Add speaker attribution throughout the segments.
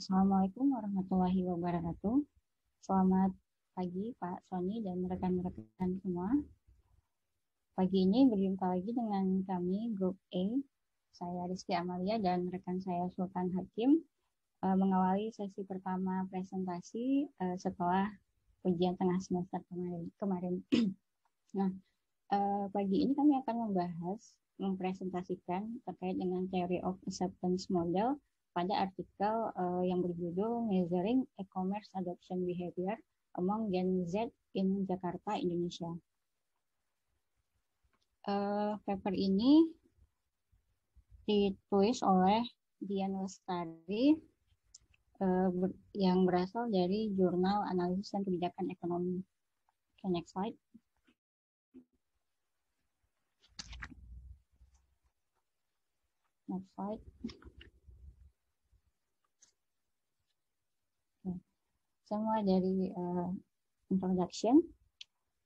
Speaker 1: Assalamualaikum warahmatullahi wabarakatuh. Selamat pagi Pak Sony dan rekan-rekan semua. Pagi ini berjumpa lagi dengan kami Grup A. Saya Rizky Amalia dan rekan saya Sultan Hakim mengawali sesi pertama presentasi setelah ujian tengah semester kemarin. Nah, pagi ini kami akan mempresentasikan terkait dengan Theory of Acceptance Model pada artikel yang berjudul Measuring E-commerce Adoption Behavior Among Gen Z in Jakarta, Indonesia. Paper ini ditulis oleh Dian Lestari yang berasal dari Jurnal Analisis dan Kebijakan Ekonomi. Okay, next slide. Next slide. Semua dari introduction,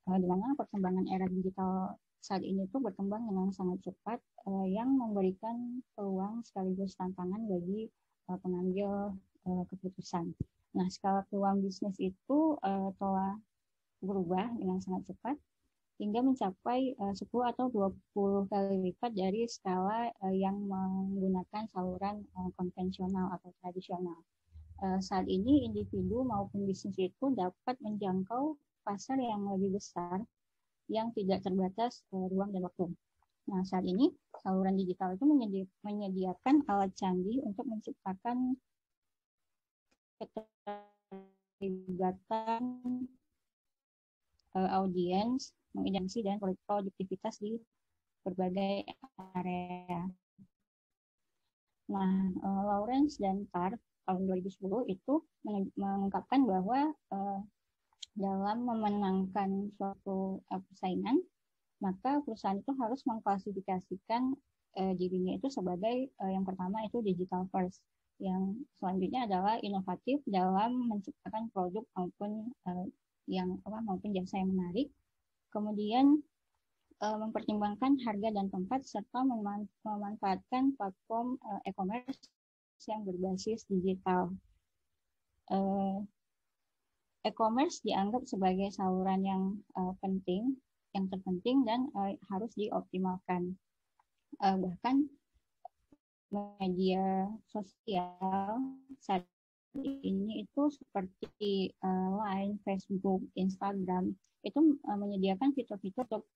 Speaker 1: di mana perkembangan era digital saat ini tuh berkembang dengan sangat cepat, yang memberikan peluang sekaligus tantangan bagi pengambil keputusan. Nah, skala peluang bisnis itu telah berubah dengan sangat cepat hingga mencapai 10 atau 20 kali lipat dari skala yang menggunakan saluran konvensional atau tradisional. Saat ini individu maupun bisnis itu dapat menjangkau pasar yang lebih besar yang tidak terbatas ruang dan waktu. Nah, saat ini saluran digital itu menyediakan alat canggih untuk menciptakan keterlibatan audiens, mengidentifikasi dan produktivitas di berbagai area. Nah, Lawrence dan Carr tahun 2010 itu mengungkapkan bahwa dalam memenangkan suatu persaingan, maka perusahaan itu harus mengklasifikasikan dirinya itu sebagai yang pertama itu digital first, yang selanjutnya adalah inovatif dalam menciptakan produk maupun maupun jasa yang menarik, kemudian mempertimbangkan harga dan tempat serta memanfaatkan platform e-commerce yang berbasis digital. E-commerce dianggap sebagai saluran yang terpenting dan harus dioptimalkan. Bahkan media sosial saat ini itu seperti Line, Facebook, Instagram itu menyediakan fitur-fitur untuk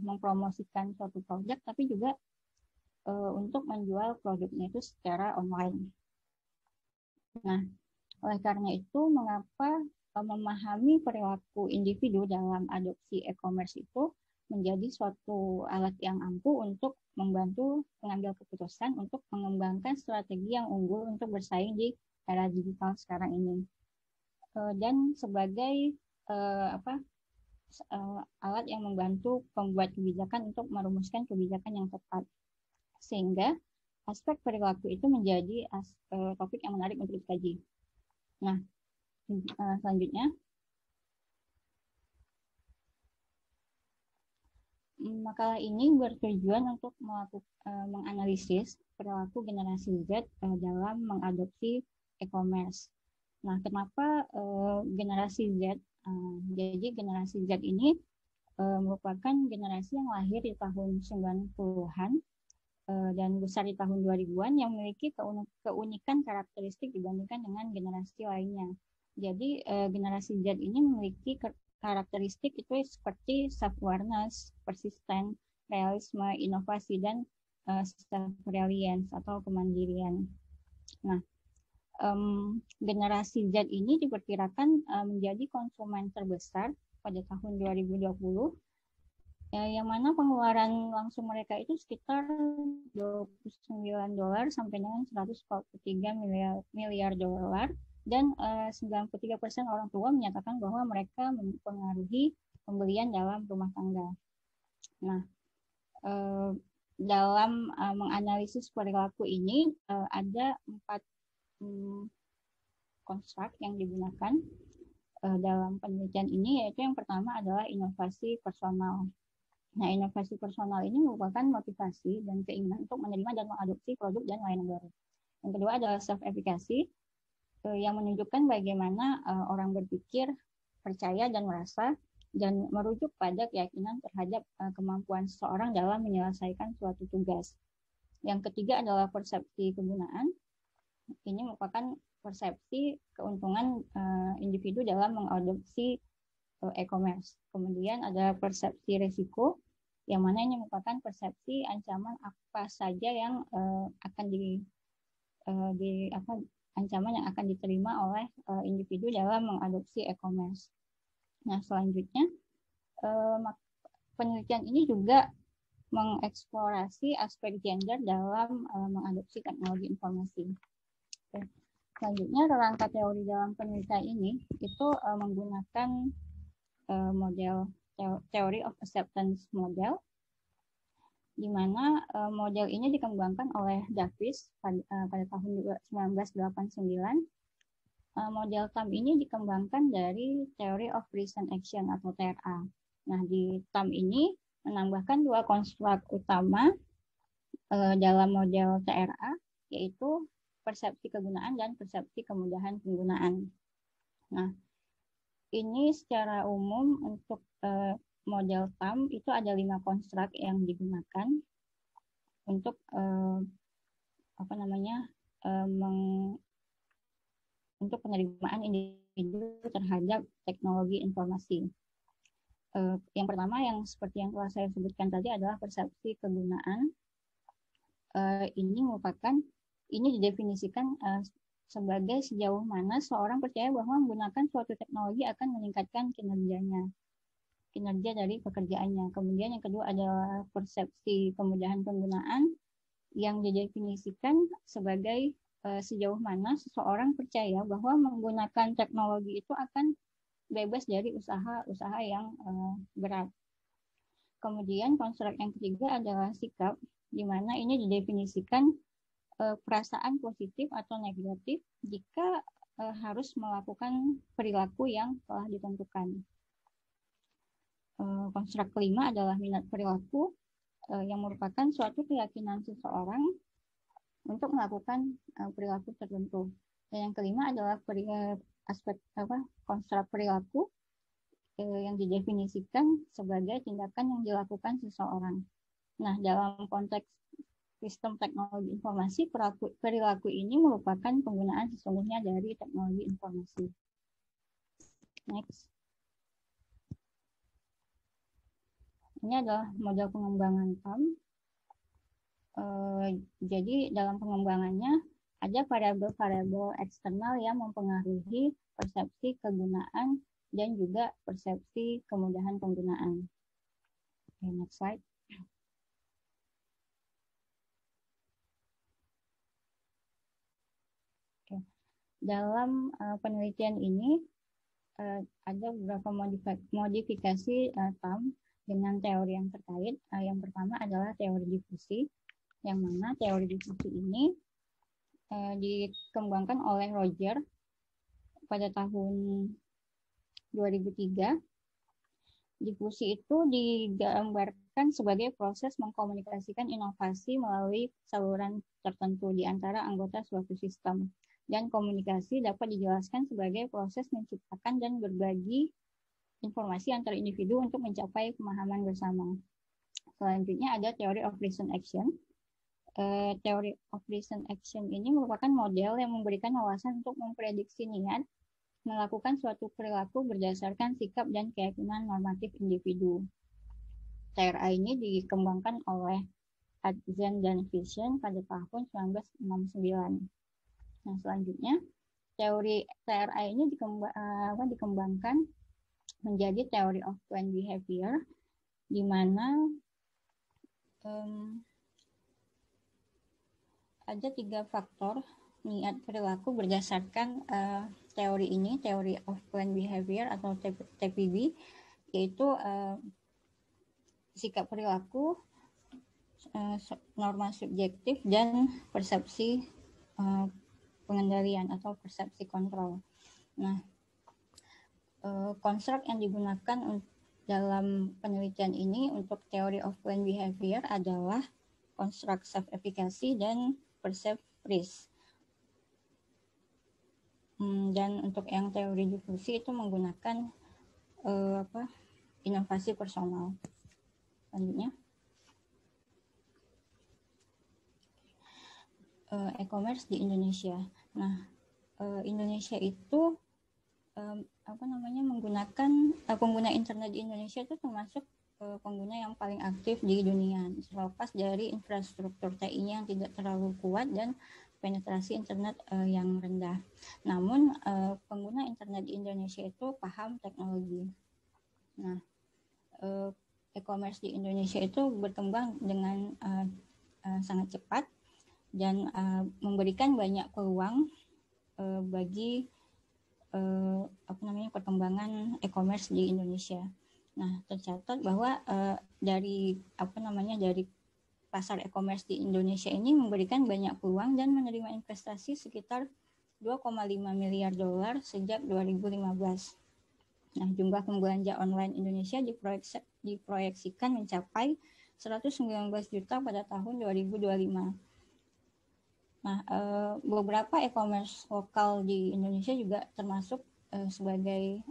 Speaker 1: mempromosikan suatu produk, tapi juga untuk menjual produknya itu secara online. Nah, oleh karena itu, mengapa memahami perilaku individu dalam adopsi e-commerce itu menjadi suatu alat yang ampuh untuk membantu pengambil keputusan untuk mengembangkan strategi yang unggul untuk bersaing di era digital sekarang ini. Dan sebagai alat yang membantu pembuat kebijakan untuk merumuskan kebijakan yang tepat. Sehingga aspek perilaku itu menjadi topik yang menarik untuk dikaji. Nah, selanjutnya, makalah ini bertujuan untuk menganalisis perilaku generasi Z dalam mengadopsi e-commerce. Nah, kenapa generasi Z? Jadi generasi Z ini merupakan generasi yang lahir di tahun 90-an dan besar di tahun 2000-an yang memiliki keunikan karakteristik dibandingkan dengan generasi lainnya. Jadi generasi Z ini memiliki karakteristik itu seperti self-awareness, persisten, realisme, inovasi, dan self-reliance atau kemandirian. Nah, generasi Z ini diperkirakan menjadi konsumen terbesar pada tahun 2020, yang mana pengeluaran langsung mereka itu sekitar $29 sampai dengan $143 miliar, dan 93% orang tua menyatakan bahwa mereka mempengaruhi pembelian dalam rumah tangga. Nah, dalam menganalisis perilaku ini ada 4 konstruk yang digunakan dalam penelitian ini, yaitu yang pertama adalah inovasi personal. Nah, inovasi personal ini merupakan motivasi dan keinginan untuk menerima dan mengadopsi produk dan layanan baru. Yang kedua adalah self-efficacy. yang menunjukkan bagaimana orang berpikir, percaya, dan merasa, dan merujuk pada keyakinan terhadap kemampuan seseorang dalam menyelesaikan suatu tugas. Yang ketiga adalah persepsi kegunaan. Ini merupakan persepsi keuntungan individu dalam mengadopsi e-commerce. Kemudian ada persepsi risiko, yang mana ini merupakan persepsi ancaman apa saja yang ancaman yang akan diterima oleh individu dalam mengadopsi e-commerce. Nah, selanjutnya penelitian ini juga mengeksplorasi aspek gender dalam mengadopsi teknologi informasi. Oke. Selanjutnya, rangka teori dalam penelitian ini itu menggunakan model Theory of Acceptance model, di mana model ini dikembangkan oleh Davis pada tahun 1989. Model TAM ini dikembangkan dari Theory of Reason Action atau TRA. Nah, di TAM ini menambahkan dua konstruk utama dalam model TRA, yaitu persepsi kegunaan dan persepsi kemudahan penggunaan. Nah, ini secara umum untuk model TAM itu ada 5 konstruk yang digunakan untuk untuk penerimaan individu terhadap teknologi informasi. Yang pertama, yang seperti yang telah saya sebutkan tadi, adalah persepsi kegunaan. Ini didefinisikan sebagai sejauh mana seorang percaya bahwa menggunakan suatu teknologi akan meningkatkan kinerja dari pekerjaannya. Kemudian yang kedua adalah persepsi kemudahan penggunaan, yang didefinisikan sebagai sejauh mana seseorang percaya bahwa menggunakan teknologi itu akan bebas dari usaha-usaha yang berat. Kemudian konstruk yang ketiga adalah sikap, di mana ini didefinisikan perasaan positif atau negatif jika harus melakukan perilaku yang telah ditentukan. Konstruk kelima adalah minat perilaku, yang merupakan suatu keyakinan seseorang untuk melakukan perilaku tertentu. Dan yang kelima adalah konstruk perilaku yang didefinisikan sebagai tindakan yang dilakukan seseorang. Nah, dalam konteks sistem teknologi informasi, perilaku ini merupakan penggunaan sesungguhnya dari teknologi informasi. Next. Ini adalah model pengembangan TAM. Jadi dalam pengembangannya ada variabel-variabel eksternal yang mempengaruhi persepsi kegunaan dan juga persepsi kemudahan penggunaan. Okay, next slide. Okay. Dalam penelitian ini ada beberapa modifikasi TAM dengan teori yang terkait. Yang pertama adalah teori difusi, yang mana teori difusi ini dikembangkan oleh Roger pada tahun 2003. Difusi itu digambarkan sebagai proses mengkomunikasikan inovasi melalui saluran tertentu di antara anggota suatu sistem. Dan komunikasi dapat dijelaskan sebagai proses menciptakan dan berbagi informasi antar individu untuk mencapai pemahaman bersama. Selanjutnya ada Theory of Reason Action. Theory of Reason Action ini merupakan model yang memberikan wawasan untuk memprediksi niat melakukan suatu perilaku berdasarkan sikap dan keyakinan normatif individu. TRA ini dikembangkan oleh Adzen dan Vision pada tahun 1969. Nah, selanjutnya teori TRA ini dikembangkan menjadi Theory of Planned Behavior, di mana ada 3 faktor niat perilaku berdasarkan teori ini, Theory of Planned Behavior atau TPB, yaitu sikap perilaku, norma subjektif, dan persepsi pengendalian atau persepsi kontrol. Nah, konstruk yang digunakan dalam penelitian ini untuk Theory of Planned Behavior adalah konstruk self-efficacy dan perceived risk. Dan untuk yang teori diffusi itu menggunakan inovasi personal. Selanjutnya, e-commerce di Indonesia. Nah, Indonesia itu menggunakan pengguna internet di Indonesia itu termasuk pengguna yang paling aktif di dunia, terlepas dari infrastruktur TI-nya yang tidak terlalu kuat dan penetrasi internet yang rendah. Namun pengguna internet di Indonesia itu paham teknologi. Nah, e-commerce di Indonesia itu berkembang dengan sangat cepat dan memberikan banyak peluang bagi perkembangan e-commerce di Indonesia. Nah, tercatat bahwa dari pasar e-commerce di Indonesia ini memberikan banyak peluang dan menerima investasi sekitar 2,5 miliar dolar sejak 2015. Nah, jumlah pembelanja online Indonesia diproyeksikan mencapai 119 juta pada tahun 2025. Nah, beberapa e-commerce lokal di Indonesia juga termasuk sebagai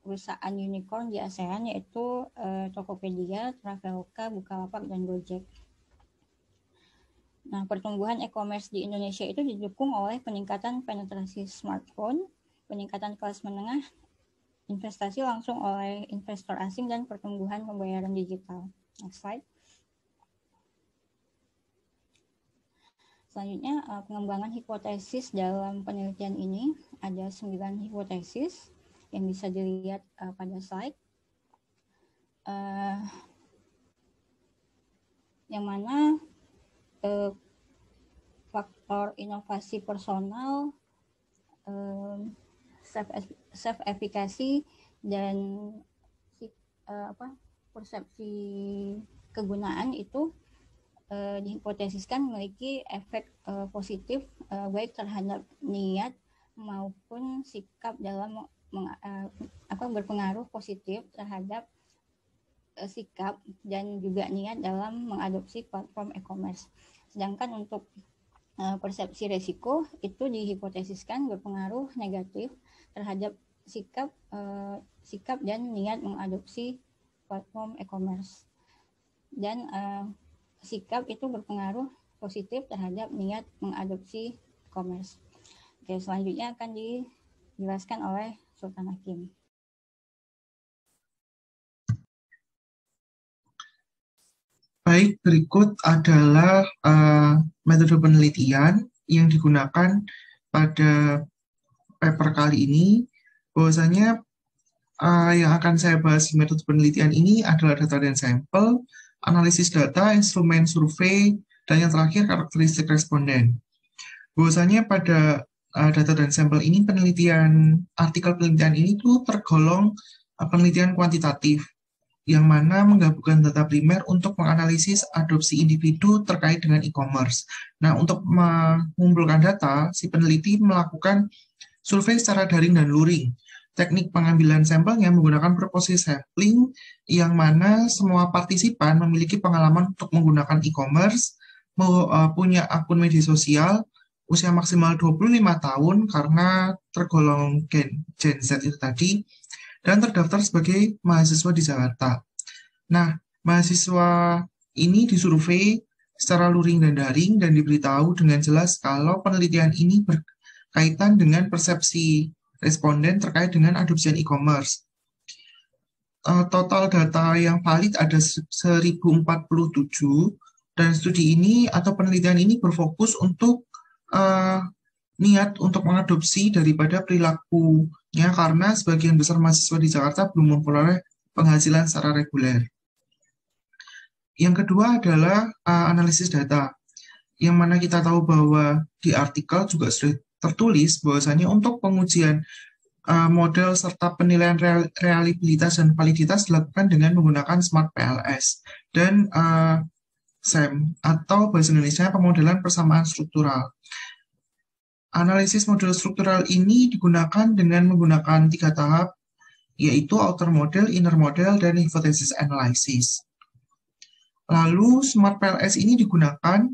Speaker 1: perusahaan unicorn di ASEAN, yaitu Tokopedia, Traveloka, Bukalapak, dan Gojek. Nah, pertumbuhan e-commerce di Indonesia itu didukung oleh peningkatan penetrasi smartphone, peningkatan kelas menengah, investasi langsung oleh investor asing, dan pertumbuhan pembayaran digital. Next slide. Selanjutnya, pengembangan hipotesis dalam penelitian ini ada 9 hipotesis yang bisa dilihat pada slide. Yang mana faktor inovasi personal, self-efficacy, dan persepsi kegunaan itu dihipotesiskan memiliki efek positif baik terhadap niat maupun sikap dalam berpengaruh positif terhadap sikap dan juga niat dalam mengadopsi platform e-commerce. Sedangkan untuk persepsi resiko itu dihipotesiskan berpengaruh negatif terhadap sikap dan niat mengadopsi platform e-commerce. Dan sikap itu berpengaruh positif terhadap niat mengadopsi e-commerce. Oke, selanjutnya akan dijelaskan oleh Sultan Hakim.
Speaker 2: Baik, berikut adalah metode penelitian yang digunakan pada paper kali ini. Bahwasanya yang akan saya bahas di metode penelitian ini adalah data dan sampel, analisis data, instrumen survei, dan yang terakhir karakteristik responden. Bahwasanya pada data dan sampel ini artikel penelitian ini tuh tergolong penelitian kuantitatif, yang mana menggabungkan data primer untuk menganalisis adopsi individu terkait dengan e-commerce. Nah, untuk mengumpulkan data, si peneliti melakukan survei secara daring dan luring. Teknik pengambilan sampelnya menggunakan purposive sampling, yang mana semua partisipan memiliki pengalaman untuk menggunakan e-commerce, punya akun media sosial, usia maksimal 25 tahun karena tergolong Gen Z itu tadi, dan terdaftar sebagai mahasiswa di Jakarta. Nah, mahasiswa ini disurvei secara luring dan daring dan diberitahu dengan jelas kalau penelitian ini berkaitan dengan persepsi responden terkait dengan adopsi e-commerce. Total data yang valid ada 1047 dan studi ini atau penelitian ini berfokus untuk niat untuk mengadopsi daripada perilakunya karena sebagian besar mahasiswa di Jakarta belum memperoleh penghasilan secara reguler. Yang kedua adalah analisis data, yang mana kita tahu bahwa di artikel juga sudah tertulis bahwasanya untuk pengujian model serta penilaian reliabilitas dan validitas dilakukan dengan menggunakan Smart PLS dan SEM atau bahasa Indonesia pemodelan persamaan struktural. Analisis model struktural ini digunakan dengan menggunakan 3 tahap, yaitu outer model, inner model, dan hypothesis analysis. Lalu Smart PLS ini digunakan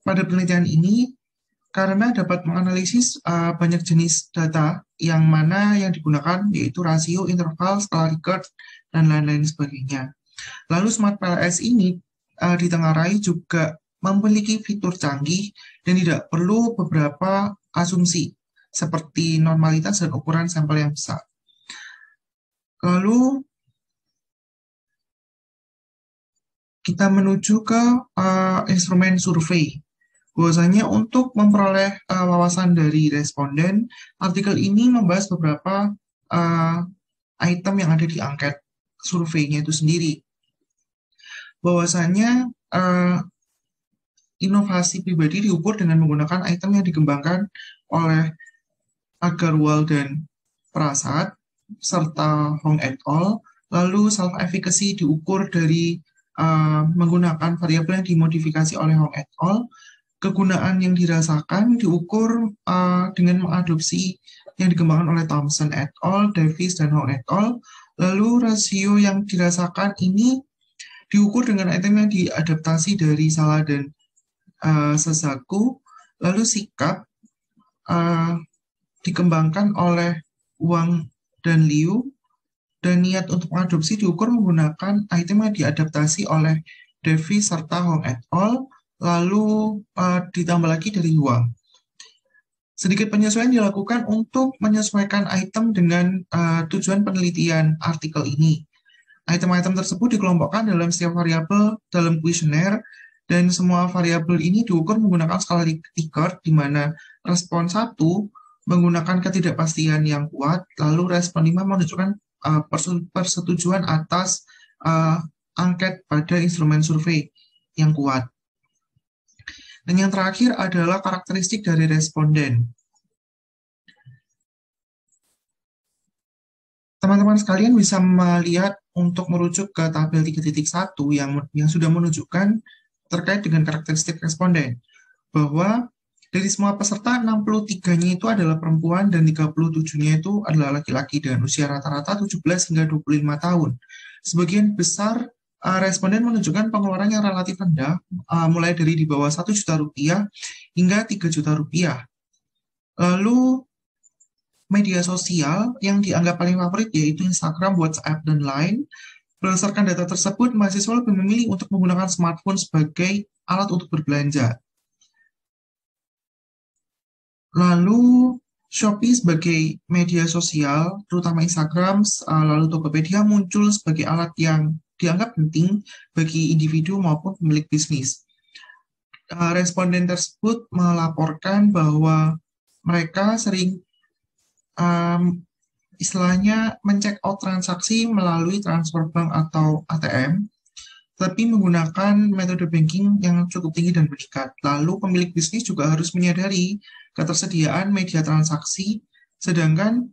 Speaker 2: pada penelitian ini karena dapat menganalisis banyak jenis data yang mana yang digunakan yaitu rasio, interval, skala Likert, dan lain-lain sebagainya. Lalu Smart PLS ini ditengarai juga memiliki fitur canggih dan tidak perlu beberapa asumsi seperti normalitas dan ukuran sampel yang besar. Lalu kita menuju ke instrumen survei. Bahwasanya untuk memperoleh wawasan dari responden, artikel ini membahas beberapa item yang ada di angket surveinya itu sendiri. Bahwasanya inovasi pribadi diukur dengan menggunakan item yang dikembangkan oleh Agarwal dan Prasad serta Hong et al. Lalu self-efficacy diukur dari menggunakan variabel yang dimodifikasi oleh Hong et al. Kegunaan yang dirasakan diukur dengan mengadopsi yang dikembangkan oleh Thompson et al., Davis, dan Hong et al. Lalu rasio yang dirasakan ini diukur dengan item yang diadaptasi dari Sala dan Sasaku. Lalu sikap dikembangkan oleh Wang dan Liu, dan niat untuk mengadopsi diukur menggunakan item yang diadaptasi oleh Davis serta Hong et al., lalu ditambah lagi dari Wang. Sedikit penyesuaian dilakukan untuk menyesuaikan item dengan tujuan penelitian artikel ini. Item-item tersebut dikelompokkan dalam setiap variabel dalam kuesioner, dan semua variabel ini diukur menggunakan skala Likert, di mana respon 1 menggunakan ketidakpastian yang kuat, lalu respon 5 menunjukkan persetujuan atas angket pada instrumen survei yang kuat. Dan yang terakhir adalah karakteristik dari responden. Teman-teman sekalian bisa melihat untuk merujuk ke tabel 3.1 yang sudah menunjukkan terkait dengan karakteristik responden, bahwa dari semua peserta 63-nya itu adalah perempuan dan 37-nya itu adalah laki-laki dengan usia rata-rata 17 hingga 25 tahun. Sebagian besar responden menunjukkan pengeluaran yang relatif rendah, mulai dari di bawah 1 juta rupiah hingga 3 juta rupiah. Lalu media sosial yang dianggap paling favorit yaitu Instagram, WhatsApp, dan Line. Berdasarkan data tersebut, mahasiswa lebih memilih untuk menggunakan smartphone sebagai alat untuk berbelanja. Lalu Shopee sebagai media sosial, terutama Instagram, lalu Tokopedia muncul sebagai alat yang dianggap penting bagi individu maupun pemilik bisnis. Responden tersebut melaporkan bahwa mereka sering istilahnya mencek out transaksi melalui transfer bank atau ATM, tapi menggunakan metode banking yang cukup tinggi dan meningkat. Lalu pemilik bisnis juga harus menyadari ketersediaan media transaksi, sedangkan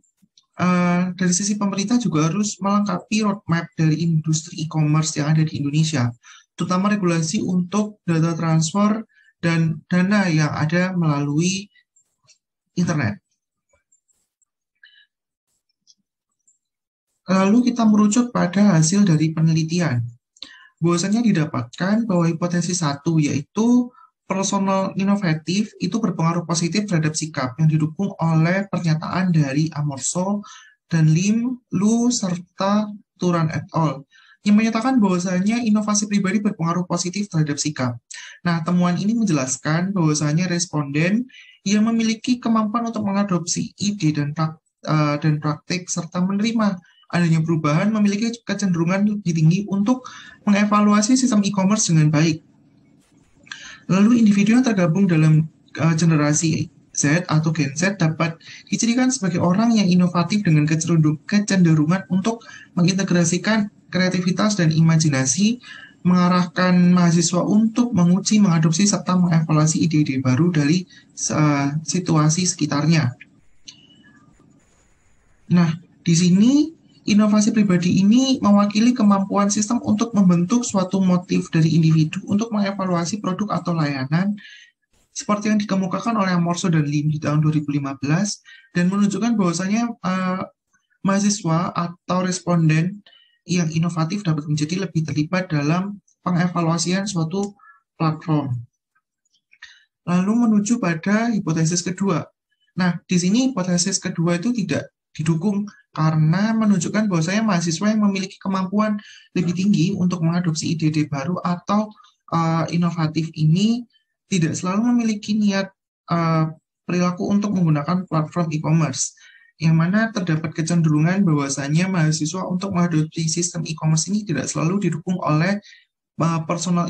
Speaker 2: dari sisi pemerintah juga harus melengkapi roadmap dari industri e-commerce yang ada di Indonesia, terutama regulasi untuk data transfer dan dana yang ada melalui internet. Lalu kita merujuk pada hasil dari penelitian. Bahwasanya didapatkan bahwa hipotesis 1 yaitu personal inovatif itu berpengaruh positif terhadap sikap yang didukung oleh pernyataan dari Amorso dan Lim, Lu, serta Turan et al. Yang menyatakan bahwasanya inovasi pribadi berpengaruh positif terhadap sikap. Nah, temuan ini menjelaskan bahwasanya responden yang memiliki kemampuan untuk mengadopsi ide dan praktik serta menerima adanya perubahan memiliki kecenderungan lebih tinggi untuk mengevaluasi sistem e-commerce dengan baik. Lalu individu yang tergabung dalam generasi Z atau Gen Z dapat dicirikan sebagai orang yang inovatif dengan kecenderungan untuk mengintegrasikan kreativitas dan imajinasi, mengarahkan mahasiswa untuk menguji, mengadopsi, serta mengevaluasi ide-ide baru dari situasi sekitarnya. Nah, di sini inovasi pribadi ini mewakili kemampuan sistem untuk membentuk suatu motif dari individu untuk mengevaluasi produk atau layanan seperti yang dikemukakan oleh Amorso dan Lim di tahun 2015 dan menunjukkan bahwasanya mahasiswa atau responden yang inovatif dapat menjadi lebih terlibat dalam pengevaluasian suatu platform. Lalu menuju pada hipotesis kedua. Nah, di sini hipotesis kedua itu tidak didukung karena menunjukkan bahwasanya mahasiswa yang memiliki kemampuan lebih tinggi untuk mengadopsi ide-ide baru atau inovatif ini tidak selalu memiliki niat perilaku untuk menggunakan platform e-commerce, yang mana terdapat kecenderungan bahwasanya mahasiswa untuk mengadopsi sistem e-commerce ini tidak selalu didukung oleh personal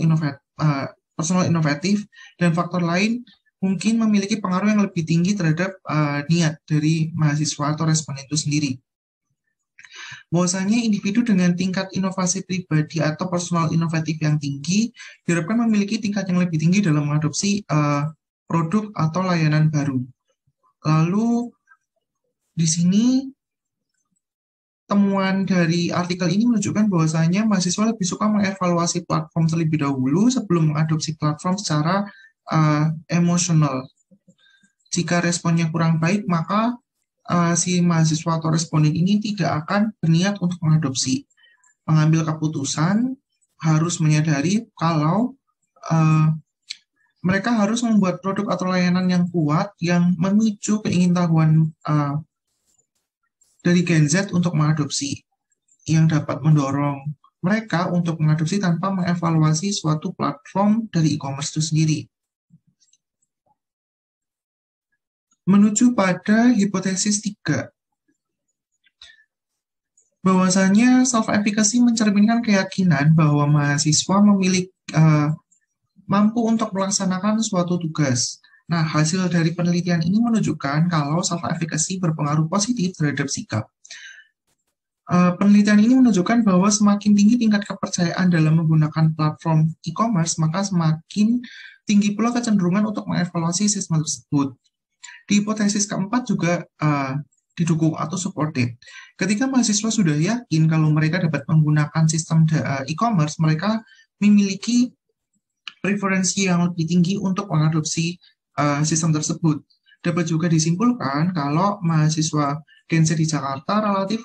Speaker 2: inovatif dan faktor lain mungkin memiliki pengaruh yang lebih tinggi terhadap niat dari mahasiswa atau responden itu sendiri. Bahwasanya individu dengan tingkat inovasi pribadi atau personal inovatif yang tinggi diharapkan memiliki tingkat yang lebih tinggi dalam mengadopsi produk atau layanan baru. Lalu di sini temuan dari artikel ini menunjukkan bahwasanya mahasiswa lebih suka mengevaluasi platform terlebih dahulu sebelum mengadopsi platform secara emosional. Jika responnya kurang baik, maka si mahasiswa atau responden ini tidak akan berniat untuk mengadopsi. Pengambil keputusan harus menyadari kalau mereka harus membuat produk atau layanan yang kuat yang memicu keingintahuan dari Gen Z untuk mengadopsi, yang dapat mendorong mereka untuk mengadopsi tanpa mengevaluasi suatu platform dari e-commerce itu sendiri. Menuju pada hipotesis 3, bahwasanya self-efficacy mencerminkan keyakinan bahwa mahasiswa mampu untuk melaksanakan suatu tugas. Nah, hasil dari penelitian ini menunjukkan kalau self-efficacy berpengaruh positif terhadap sikap. Penelitian ini menunjukkan bahwa semakin tinggi tingkat kepercayaan dalam menggunakan platform e-commerce, maka semakin tinggi pula kecenderungan untuk mengevaluasi sistem tersebut. Di hipotesis keempat juga didukung atau supported. Ketika mahasiswa sudah yakin kalau mereka dapat menggunakan sistem e-commerce, mereka memiliki preferensi yang lebih tinggi untuk mengadopsi sistem tersebut. Dapat juga disimpulkan kalau mahasiswa Gen Z di Jakarta relatif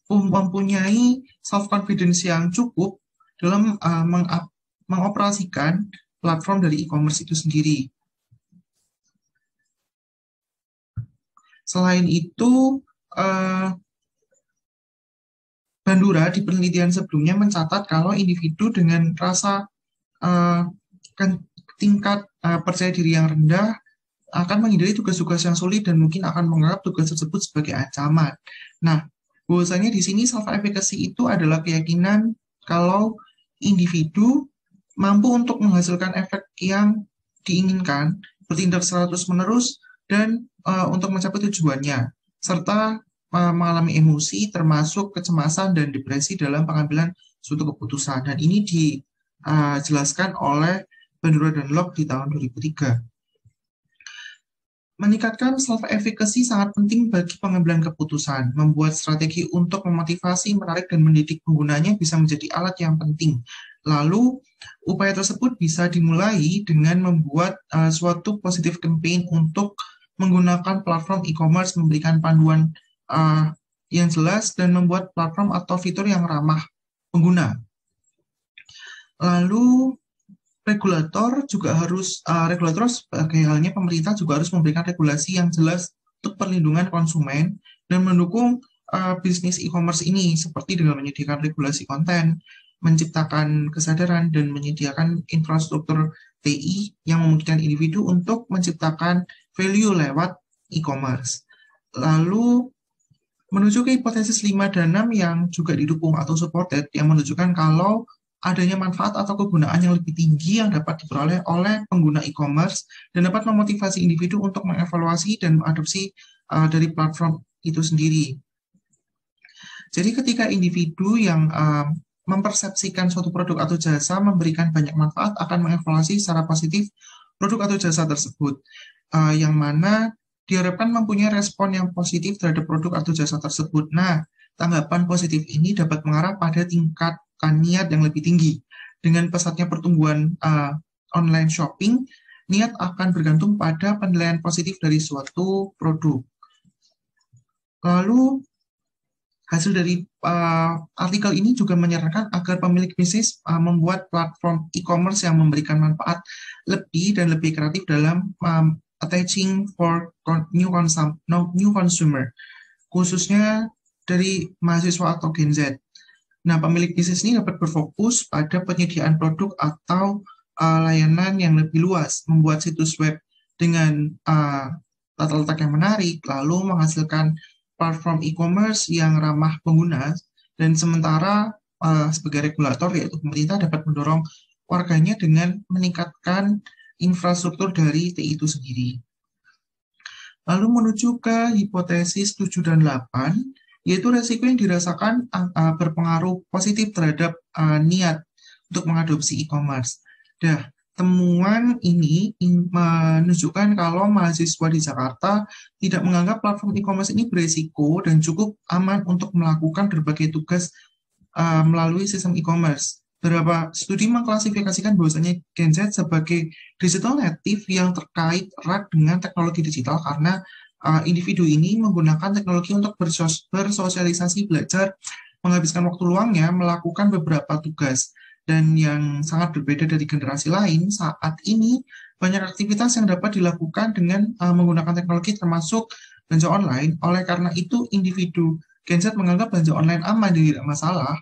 Speaker 2: mempunyai self-confidence yang cukup dalam mengoperasikan platform dari e-commerce itu sendiri. Selain itu, Bandura di penelitian sebelumnya mencatat kalau individu dengan rasa tingkat percaya diri yang rendah akan menghindari tugas-tugas yang sulit dan mungkin akan menganggap tugas tersebut sebagai ancaman. Nah, bahwasanya di sini self-efficacy itu adalah keyakinan kalau individu mampu untuk menghasilkan efek yang diinginkan, bertindak terus-menerus, dan untuk mencapai tujuannya, serta mengalami emosi termasuk kecemasan dan depresi dalam pengambilan suatu keputusan. Dan ini dijelaskan oleh Bandura dan Locke di tahun 2003. Meningkatkan self-efficacy sangat penting bagi pengambilan keputusan. Membuat strategi untuk memotivasi, menarik, dan mendidik penggunanya bisa menjadi alat yang penting. Lalu, upaya tersebut bisa dimulai dengan membuat suatu positive campaign untuk menggunakan platform e-commerce, memberikan panduan yang jelas, dan membuat platform atau fitur yang ramah pengguna. Lalu, regulator sebagai halnya pemerintah juga harus memberikan regulasi yang jelas untuk perlindungan konsumen dan mendukung bisnis e-commerce ini seperti dengan menyediakan regulasi konten, menciptakan kesadaran dan menyediakan infrastruktur TI yang memungkinkan individu untuk menciptakan value lewat e-commerce. Lalu menuju ke hipotesis 5 dan 6 yang juga didukung atau supported yang menunjukkan kalau adanya manfaat atau kegunaan yang lebih tinggi yang dapat diperoleh oleh pengguna e-commerce dan dapat memotivasi individu untuk mengevaluasi dan mengadopsi dari platform itu sendiri. Jadi ketika individu yang mempersepsikan suatu produk atau jasa memberikan banyak manfaat akan mengevaluasi secara positif produk atau jasa tersebut, yang mana diharapkan mempunyai respon yang positif terhadap produk atau jasa tersebut. Nah, tanggapan positif ini dapat mengarah pada tingkat niat yang lebih tinggi. Dengan pesatnya pertumbuhan online shopping, niat akan bergantung pada penilaian positif dari suatu produk. Lalu, Hasil dari artikel ini juga menyarankan agar pemilik bisnis membuat platform e-commerce yang memberikan manfaat lebih dan lebih kreatif dalam attaching for new consumer, khususnya dari mahasiswa atau Gen Z. Nah, pemilik bisnis ini dapat berfokus pada penyediaan produk atau layanan yang lebih luas, membuat situs web dengan tata letak yang menarik, lalu menghasilkan platform e-commerce yang ramah pengguna, dan sementara sebagai regulator, yaitu pemerintah, dapat mendorong warganya dengan meningkatkan infrastruktur dari TI itu sendiri. Lalu menuju ke hipotesis 7 dan 8, yaitu resiko yang dirasakan berpengaruh positif terhadap niat untuk mengadopsi e-commerce. Nah, temuan ini menunjukkan kalau mahasiswa di Jakarta tidak menganggap platform e-commerce ini berisiko dan cukup aman untuk melakukan berbagai tugas melalui sistem e-commerce. Beberapa studi mengklasifikasikan bahwasanya Gen Z sebagai digital native yang terkait erat dengan teknologi digital karena individu ini menggunakan teknologi untuk bersosialisasi, belajar, menghabiskan waktu luangnya, melakukan beberapa tugas. Dan yang sangat berbeda dari generasi lain, saat ini banyak aktivitas yang dapat dilakukan dengan menggunakan teknologi termasuk belanja online. Oleh karena itu, individu Gen Z menganggap belanja online aman dan tidak masalah,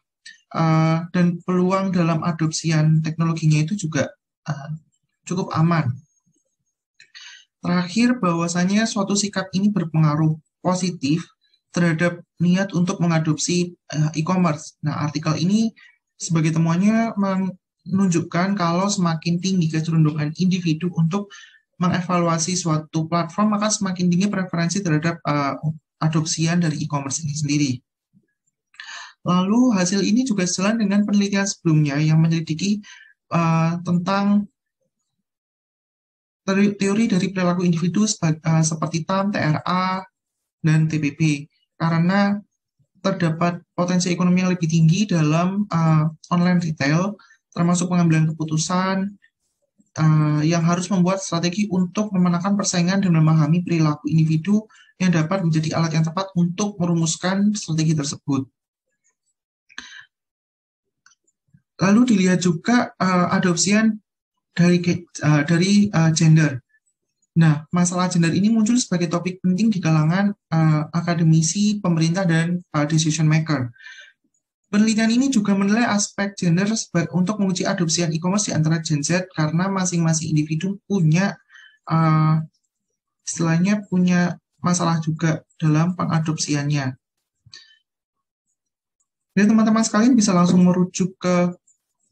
Speaker 2: dan peluang dalam adopsian teknologinya itu juga cukup aman. Terakhir, bahwasanya suatu sikap ini berpengaruh positif terhadap niat untuk mengadopsi e-commerce. Nah, artikel ini sebagai temuannya menunjukkan kalau semakin tinggi kecenderungan individu untuk mengevaluasi suatu platform, maka semakin tinggi preferensi terhadap adopsian dari e-commerce ini sendiri. Lalu hasil ini juga sejalan dengan penelitian sebelumnya yang menyelidiki tentang teori dari perilaku individu seperti TAM, TRA, dan TPP, karena terdapat potensi ekonomi yang lebih tinggi dalam online retail, termasuk pengambilan keputusan yang harus membuat strategi untuk memenangkan persaingan dan memahami perilaku individu yang dapat menjadi alat yang tepat untuk merumuskan strategi tersebut. Lalu dilihat juga adopsian dari gender. Nah, masalah gender ini muncul sebagai topik penting di kalangan akademisi, pemerintah, dan decision maker. Penelitian ini juga menilai aspek gender untuk menguji adopsian e-commerce di antara Gen Z karena masing-masing individu punya istilahnya punya masalah juga dalam pengadopsiannya. Jadi teman-teman sekalian bisa langsung merujuk ke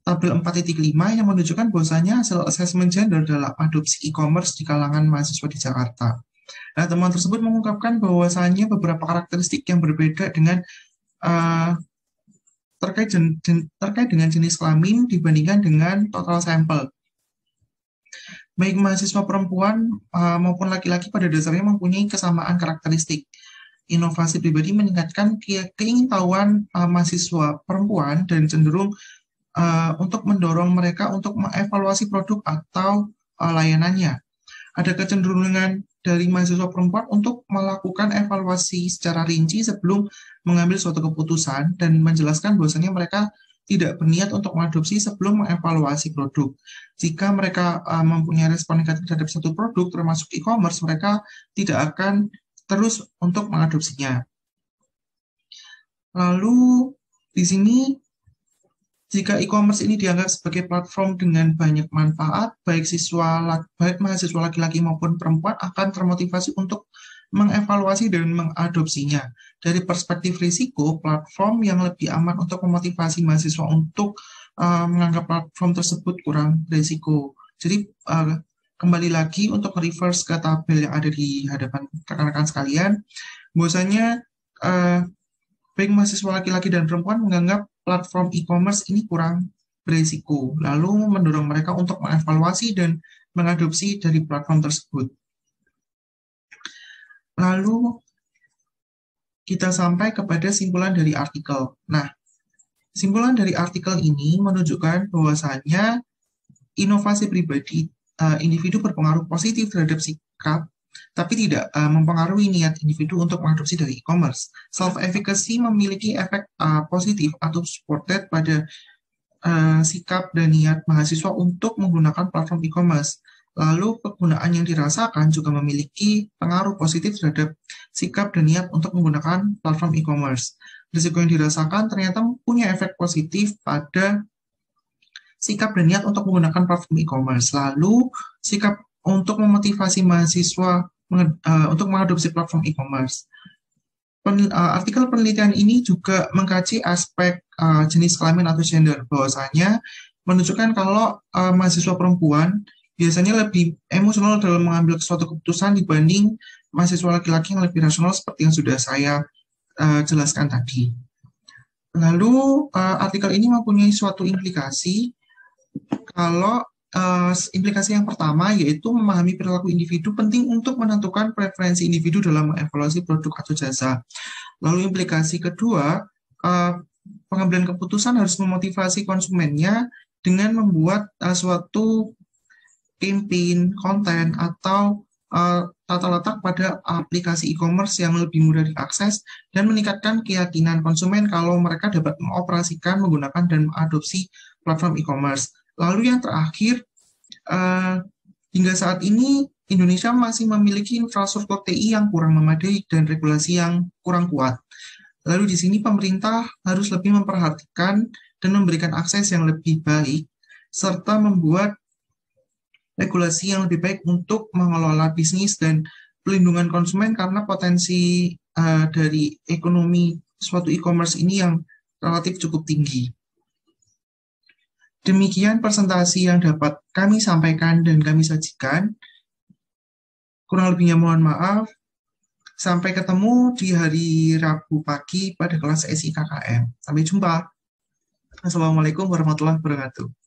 Speaker 2: tabel 4.5 yang menunjukkan bahwasanya hasil asesmen gender dalam adopsi e-commerce di kalangan mahasiswa di Jakarta. Nah, temuan tersebut mengungkapkan bahwasanya beberapa karakteristik yang berbeda dengan terkait dengan jenis kelamin dibandingkan dengan total sampel. Baik mahasiswa perempuan maupun laki-laki pada dasarnya mempunyai kesamaan karakteristik. Inovasi pribadi meningkatkan keingintahuan mahasiswa perempuan dan cenderung untuk mendorong mereka untuk mengevaluasi produk atau layanannya. Ada kecenderungan dari mahasiswa perempuan untuk melakukan evaluasi secara rinci sebelum mengambil suatu keputusan dan menjelaskan bahwasanya mereka tidak berniat untuk mengadopsi sebelum mengevaluasi produk. Jika mereka mempunyai respon negatif terhadap satu produk, termasuk e-commerce, mereka tidak akan terus untuk mengadopsinya. Lalu di sini, jika e-commerce ini dianggap sebagai platform dengan banyak manfaat, baik mahasiswa laki-laki maupun perempuan akan termotivasi untuk mengevaluasi dan mengadopsinya. Dari perspektif risiko, platform yang lebih aman untuk memotivasi mahasiswa untuk menganggap platform tersebut kurang risiko. Jadi kembali lagi untuk reverse ke tabel yang ada di hadapan rekan-rekan sekalian, bahwasanya baik mahasiswa laki-laki dan perempuan menganggap platform e-commerce ini kurang berisiko, lalu mendorong mereka untuk mengevaluasi dan mengadopsi dari platform tersebut. Lalu kita sampai kepada simpulan dari artikel. Nah, simpulan dari artikel ini menunjukkan bahwasanya inovasi pribadi individu berpengaruh positif terhadap sikap tapi tidak mempengaruhi niat individu untuk mengadopsi dari e-commerce. Self-efficacy memiliki efek positif atau supported pada sikap dan niat mahasiswa untuk menggunakan platform e-commerce. Lalu penggunaan yang dirasakan juga memiliki pengaruh positif terhadap sikap dan niat untuk menggunakan platform e-commerce. Risiko yang dirasakan ternyata punya efek positif pada sikap dan niat untuk menggunakan platform e-commerce. Lalu sikap untuk memotivasi mahasiswa untuk mengadopsi platform e-commerce. Artikel penelitian ini juga mengkaji aspek jenis kelamin atau gender, bahwasanya menunjukkan kalau mahasiswa perempuan biasanya lebih emosional dalam mengambil suatu keputusan dibanding mahasiswa laki-laki yang lebih rasional seperti yang sudah saya jelaskan tadi. Lalu artikel ini mempunyai suatu implikasi kalau implikasi yang pertama yaitu memahami perilaku individu penting untuk menentukan preferensi individu dalam mengevaluasi produk atau jasa. Lalu implikasi kedua, pengambilan keputusan harus memotivasi konsumennya dengan membuat suatu campaign, konten, atau tata letak pada aplikasi e-commerce yang lebih mudah diakses dan meningkatkan keyakinan konsumen kalau mereka dapat mengoperasikan, menggunakan, dan mengadopsi platform e-commerce. Lalu yang terakhir, hingga saat ini Indonesia masih memiliki infrastruktur TI yang kurang memadai dan regulasi yang kurang kuat. Lalu di sini pemerintah harus lebih memperhatikan dan memberikan akses yang lebih baik, serta membuat regulasi yang lebih baik untuk mengelola bisnis dan pelindungan konsumen karena potensi dari ekonomi suatu e-commerce ini yang relatif cukup tinggi. Demikian presentasi yang dapat kami sampaikan dan kami sajikan. Kurang lebihnya mohon maaf. Sampai ketemu di hari Rabu pagi pada kelas SI KKM. Sampai jumpa. Assalamualaikum warahmatullahi wabarakatuh.